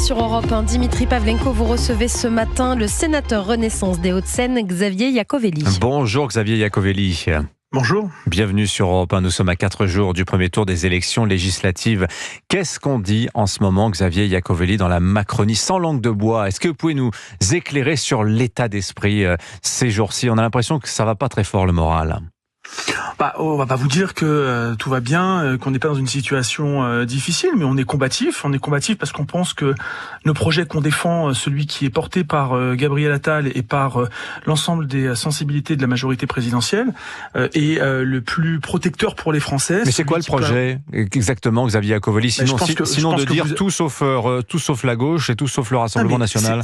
sur Europe 1. Dimitri Pavlenko, vous recevez ce matin le sénateur Renaissance des Hauts-de-Seine, Xavier Iacovelli. Bonjour Xavier Iacovelli. Bonjour. Bienvenue sur Europe 1. Nous sommes à 4 jours du premier tour des élections législatives. Qu'est-ce qu'on dit en ce moment, Xavier Iacovelli, dans la Macronie, sans langue de bois? Est-ce que vous pouvez nous éclairer sur l'état d'esprit ces jours-ci? On a l'impression que ça va pas très fort le moral. On va pas vous dire que tout va bien, qu'on n'est pas dans une situation difficile, mais on est combatif. On est combatif parce qu'on pense que le projet qu'on défend, celui qui est porté par Gabriel Attal et par l'ensemble des sensibilités de la majorité présidentielle, est le plus protecteur pour les Français. Mais c'est quoi le projet exactement, Xavier Iacovelli? Sinon de dire tout sauf la gauche et tout sauf le Rassemblement national.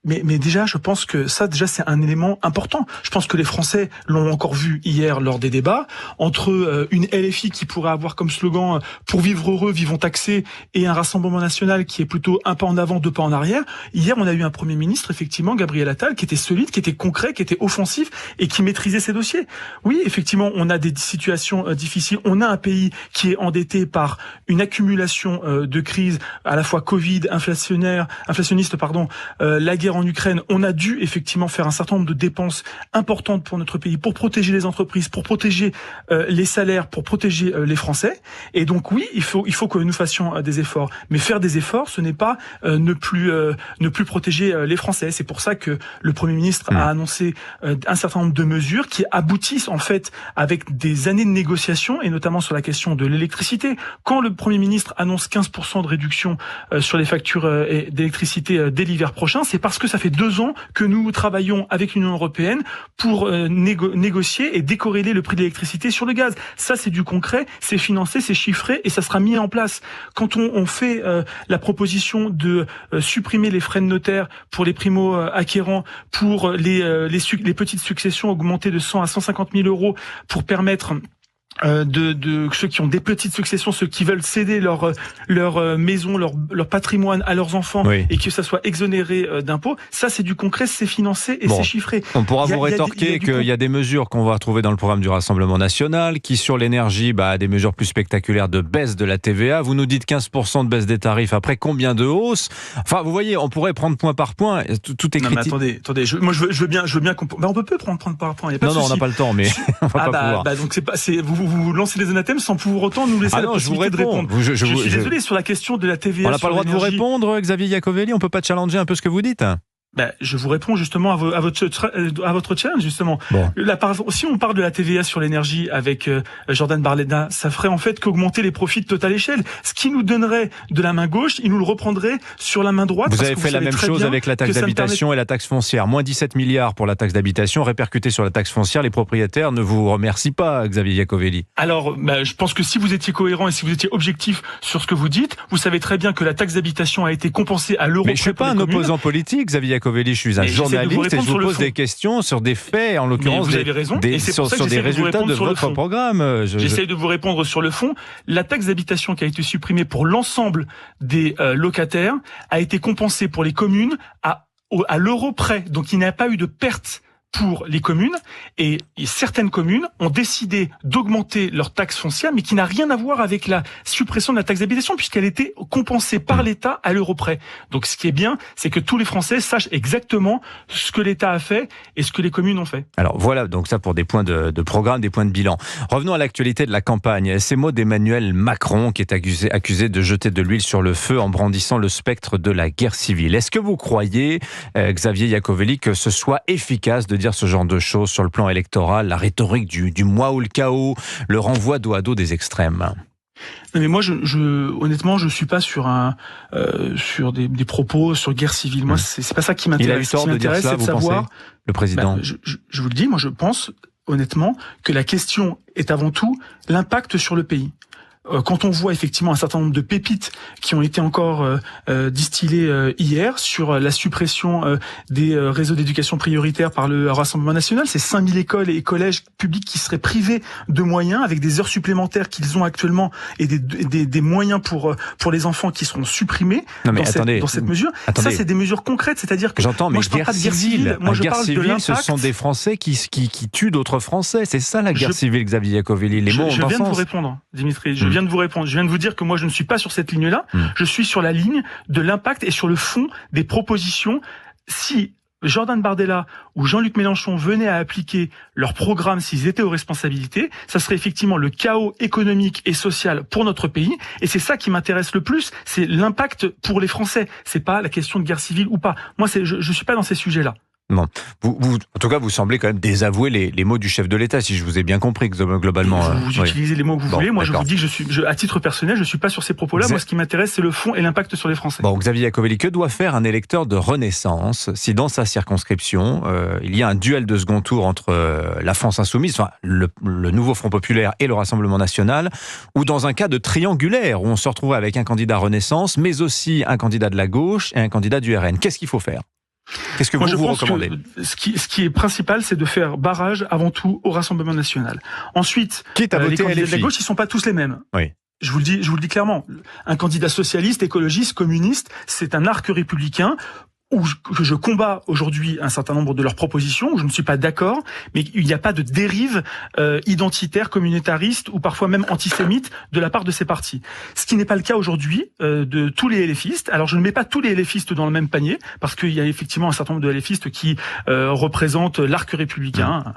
Mais déjà, je pense que ça, c'est un élément important. Je pense que les Français l'ont encore vu hier lors des débats, entre une LFI qui pourrait avoir comme slogan « Pour vivre heureux, vivons taxés » et un Rassemblement national qui est plutôt un pas en avant, deux pas en arrière. Hier, on a eu un Premier ministre, effectivement, Gabriel Attal, qui était solide, qui était concret, qui était offensif et qui maîtrisait ses dossiers. Oui, effectivement, on a des situations difficiles. On a un pays qui est endetté par une accumulation de crises, à la fois Covid, inflationniste, la guerre en Ukraine. On a dû effectivement faire un certain nombre de dépenses importantes pour notre pays, pour protéger les entreprises, pour protéger les salaires, pour protéger les Français. Et donc oui, il faut que nous fassions des efforts. Mais faire des efforts, ce n'est pas ne plus protéger les Français. C'est pour ça que le Premier ministre a annoncé un certain nombre de mesures qui aboutissent en fait avec des années de négociations, et notamment sur la question de l'électricité. Quand le Premier ministre annonce 15% de réduction sur les factures d'électricité dès l'hiver prochain, c'est parce que ça fait 2 ans que nous travaillons avec l'Union européenne pour négocier et décorréler le prix de l'électricité sur le gaz. Ça, c'est du concret, c'est financé, c'est chiffré et ça sera mis en place. Quand on fait la proposition de supprimer les frais de notaire pour les primo-acquérants, pour les petites successions augmentées de 100 à 150 000 euros pour permettre de ceux qui ont des petites successions, ceux qui veulent céder leur maison, leur patrimoine à leurs enfants, et que ça soit exonéré d'impôts, ça c'est du concret, c'est financé et c'est chiffré. On pourra vous rétorquer qu'il y a des mesures qu'on va retrouver dans le programme du Rassemblement national, qui sur l'énergie, des mesures plus spectaculaires de baisse de la TVA. Vous nous dites 15% de baisse des tarifs, après combien de hausses? Enfin, vous voyez, on pourrait prendre point par point, tout est critique. Attendez, je veux bien qu'on... on peut prendre point par point, il y a pas de souci. On n'a pas le temps, mais on va pas pouvoir. Donc vous lancez des anathèmes sans pour autant nous laisser la possibilité de répondre. Je suis désolé sur la question de la TVA. On n'a pas le droit de vous répondre, Xavier Iacovelli. On peut pas challenger un peu ce que vous dites? Je vous réponds justement à votre challenge, justement. Bon. Si on parle de la TVA sur l'énergie avec Jordan Bardella, ça ferait en fait qu'augmenter les profits de Total Échelle. Ce qui nous donnerait de la main gauche, il nous le reprendrait sur la main droite. Vous avez fait la même chose avec la taxe d'habitation et la taxe foncière. Moins 17 milliards pour la taxe d'habitation, répercuté sur la taxe foncière. Les propriétaires ne vous remercient pas, Xavier Iacovelli. Alors, je pense que si vous étiez cohérent et si vous étiez objectif sur ce que vous dites, vous savez très bien que la taxe d'habitation a été compensée à l'euro. Mais je ne suis pas un opposant politique, Xavier Iacovelli. Je suis un journaliste et je vous pose des questions sur des faits, en l'occurrence vous avez raison, sur des résultats de votre programme. J'essaie de vous répondre sur le fond. La taxe d'habitation qui a été supprimée pour l'ensemble des locataires a été compensée pour les communes à l'euro près. Donc il n'y a pas eu de perte pour les communes, et certaines communes ont décidé d'augmenter leur taxe foncière, mais qui n'a rien à voir avec la suppression de la taxe d'habitation, puisqu'elle était compensée par l'État à l'euro près. Donc ce qui est bien, c'est que tous les Français sachent exactement ce que l'État a fait et ce que les communes ont fait. Alors voilà, donc ça pour des points de programme, des points de bilan. Revenons à l'actualité de la campagne. Ces mots d'Emmanuel Macron, qui est accusé de jeter de l'huile sur le feu en brandissant le spectre de la guerre civile. Est-ce que vous croyez, Xavier Iacovelli, que ce soit efficace de dire ce genre de choses sur le plan électoral, la rhétorique du moi ou le chaos, le renvoi dos à dos des extrêmes? Non, mais moi, honnêtement, je suis pas sur des propos sur guerre civile. Moi, c'est pas ça qui m'intéresse. Il a eu tort de dire ça, vous pensez, le président? Je vous le dis, moi, je pense honnêtement que la question est avant tout l'impact sur le pays. Quand on voit effectivement un certain nombre de pépites qui ont été encore distillées hier sur la suppression des réseaux d'éducation prioritaire par le Rassemblement national, c'est 5000 écoles et collèges publics qui seraient privés de moyens avec des heures supplémentaires qu'ils ont actuellement et des moyens pour les enfants qui seront supprimés dans cette mesure. Ça, c'est des mesures concrètes, c'est-à-dire que j'entends, mais guerre civile, moi je parle de l'impact. Ce sont des Français qui tuent d'autres Français. C'est ça la guerre civile, Xavier Iacovelli. Les mots ont un sens. Je viens de vous répondre, Dimitri. Je viens viens de vous répondre. Je viens de vous dire que moi, je ne suis pas sur cette ligne-là. Je suis sur la ligne de l'impact et sur le fond des propositions. Si Jordan Bardella ou Jean-Luc Mélenchon venaient à appliquer leur programme s'ils étaient aux responsabilités, ça serait effectivement le chaos économique et social pour notre pays. Et c'est ça qui m'intéresse le plus, c'est l'impact pour les Français. C'est pas la question de guerre civile ou pas. Moi, je suis pas dans ces sujets-là. Bon. En tout cas, vous semblez quand même désavouer les mots du chef de l'État, si je vous ai bien compris, globalement. Vous utilisez les mots que vous voulez. Moi, d'accord. je vous dis que à titre personnel, je suis pas sur ces propos-là. Moi, ce qui m'intéresse, c'est le fond et l'impact sur les Français. Bon, Xavier Iacovelli, que doit faire un électeur de Renaissance si dans sa circonscription, il y a un duel de second tour entre la France Insoumise, enfin le nouveau Front Populaire et le Rassemblement National, ou dans un cas de triangulaire, où on se retrouve avec un candidat Renaissance, mais aussi un candidat de la gauche et un candidat du RN. Qu'est-ce qu'il faut faire ? Qu'est-ce que vous recommandez ? Ce qui est principal, c'est de faire barrage avant tout au Rassemblement National. Ensuite, quitte à voter les candidats LFI. de la gauche, ils sont pas tous les mêmes. Oui. Je vous le dis clairement. Un candidat socialiste, écologiste, communiste, c'est un arc républicain que je combats aujourd'hui un certain nombre de leurs propositions, où je ne suis pas d'accord, mais il n'y a pas de dérive identitaire, communautariste ou parfois même antisémite de la part de ces partis. Ce qui n'est pas le cas aujourd'hui de tous les LFistes. Alors je ne mets pas tous les LFistes dans le même panier, parce qu'il y a effectivement un certain nombre de LFistes qui représentent l'arc républicain.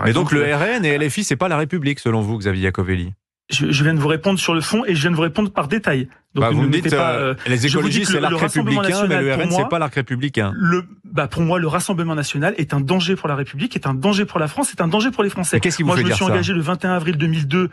Mais donc le RN et LFI, c'est pas la République, selon vous, Xavier Iacovelli ? Je viens de vous répondre sur le fond et je viens de vous répondre par détail. Donc vous me dites, les écologistes, c'est l'arc républicain, mais le RN, c'est pas l'arc républicain. Pour moi, le Rassemblement National est un danger pour la République, est un danger pour la France, est un danger pour les Français. Qu'est-ce qui vous fait dire ça ? Moi, je me suis engagé le 21 avril 2002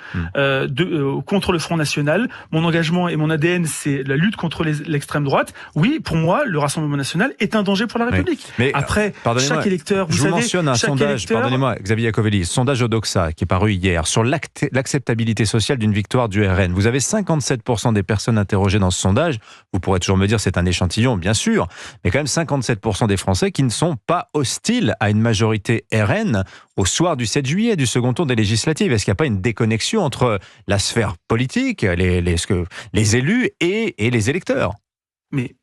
contre le Front National. Mon engagement et mon ADN, c'est la lutte contre l'extrême droite. Oui, pour moi, le Rassemblement National est un danger pour la République. Mais après, chaque électeur, je vous mentionne un sondage, pardonnez-moi, Xavier Iacovelli, sondage Odoxa, qui est paru hier, sur l'acceptabilité sociale d'une victoire du RN. Vous avez 57% des personnes interrogées dans ce sondage. Vous pourrez toujours me dire c'est un échantillon, bien sûr, mais quand même 57% des Français qui ne sont pas hostiles à une majorité RN au soir du 7 juillet, du second tour des législatives. Est-ce qu'il n'y a pas une déconnexion entre la sphère politique, les élus et les électeurs ? Mais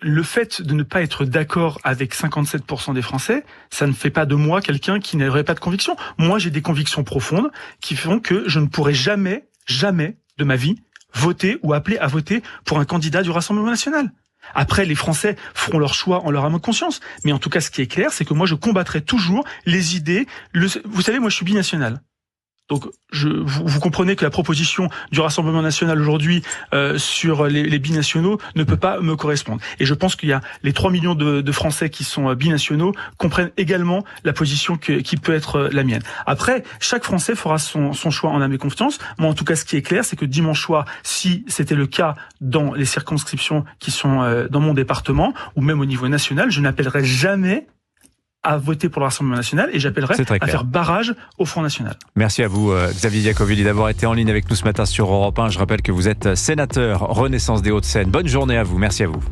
le fait de ne pas être d'accord avec 57% des Français, ça ne fait pas de moi quelqu'un qui n'aurait pas de conviction. Moi, j'ai des convictions profondes qui font que je ne pourrai jamais de ma vie voter ou appeler à voter pour un candidat du Rassemblement National. Après, les Français feront leur choix en leur âme et conscience. Mais en tout cas, ce qui est clair, c'est que moi, je combattrai toujours les idées. Vous savez, moi, je suis binational. Donc, vous comprenez que la proposition du Rassemblement National aujourd'hui sur les binationaux ne peut pas me correspondre. Et je pense qu'il y a les 3 millions de Français qui sont binationaux comprennent également la position qui peut être la mienne. Après, chaque Français fera son choix en âme et confiance. Moi, en tout cas, ce qui est clair, c'est que dimanche soir, si c'était le cas dans les circonscriptions qui sont dans mon département ou même au niveau national, je n'appellerai jamais à voter pour le Rassemblement National et j'appellerai à faire barrage au Front National. Merci à vous, Xavier Iacovelli, d'avoir été en ligne avec nous ce matin sur Europe 1. Je rappelle que vous êtes sénateur Renaissance des Hauts-de-Seine. Bonne journée à vous. Merci à vous.